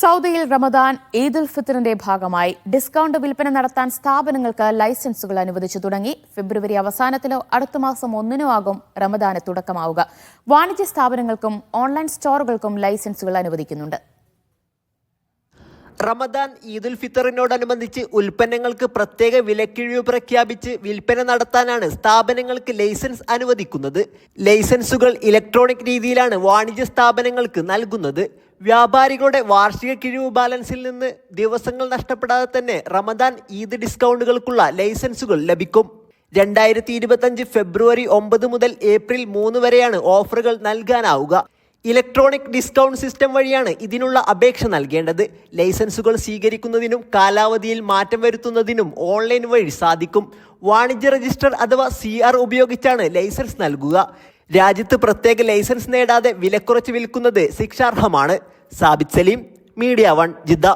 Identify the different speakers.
Speaker 1: സൗദിയിൽ റമദാൻ ഈദ് ഉൽ ഫിത്തറിന്റെ ഭാഗമായി ഡിസ്കൗണ്ട് വിൽപ്പന നടത്താൻ സ്ഥാപനങ്ങൾക്ക് ലൈസൻസുകൾ അനുവദിച്ചു തുടങ്ങി. ഫെബ്രുവരി അവസാനത്തിലോ അടുത്ത മാസം 1-നോ ആകും റമദാന് തുടക്കമാവുക. വാണിജ്യ സ്ഥാപനങ്ങൾക്കും ഓൺലൈൻ സ്റ്റോറുകൾക്കും ലൈസൻസുകൾ അനുവദിക്കുന്നുണ്ട്.
Speaker 2: റമദാൻ ഈദ് ഉൽ ഫിത്തറിനോടനുബന്ധിച്ച് ഉൽപ്പന്നങ്ങൾക്ക് പ്രത്യേക വിലക്കിഴിവ് പ്രഖ്യാപിച്ച് വിൽപ്പന നടത്താനാണ് സ്ഥാപനങ്ങൾക്ക് ലൈസൻസ് അനുവദിക്കുന്നത്. ലൈസൻസുകൾ ഇലക്ട്രോണിക് രീതിയിലാണ് വാണിജ്യ സ്ഥാപനങ്ങൾക്ക് നൽകുന്നത്. വ്യാപാരികളുടെ വാർഷിക കിഴിവ് ബാലൻസിൽ നിന്ന് ദിവസങ്ങൾ നഷ്ടപ്പെടാതെ തന്നെ റമദാൻ ഈദ് ഡിസ്കൗണ്ടുകൾക്കുള്ള ലൈസൻസുകൾ ലഭിക്കും. 2025 ഫെബ്രുവരി 9 മുതൽ ഏപ്രിൽ 3 വരെയാണ് ഓഫറുകൾ നൽകാനാവുക. ഇലക്ട്രോണിക് ഡിസ്കൗണ്ട് സിസ്റ്റം വഴിയാണ് ഇതിനുള്ള അപേക്ഷ നൽകേണ്ടത്. ലൈസൻസുകൾ സ്വീകരിക്കുന്നതിനും കാലാവധിയിൽ മാറ്റം വരുത്തുന്നതിനും ഓൺലൈൻ വഴി സാധിക്കും. വാണിജ്യ രജിസ്റ്റർ അഥവാ CR ഉപയോഗിച്ചാണ് ലൈസൻസ് നൽകുക. രാജ്യത്ത് പ്രത്യേക ലൈസൻസ് നേടാതെ വിലക്കുറച്ച് വിൽക്കുന്നത് ശിക്ഷാർഹമാണ്. Sabith Saleem, media 1, Jeddah.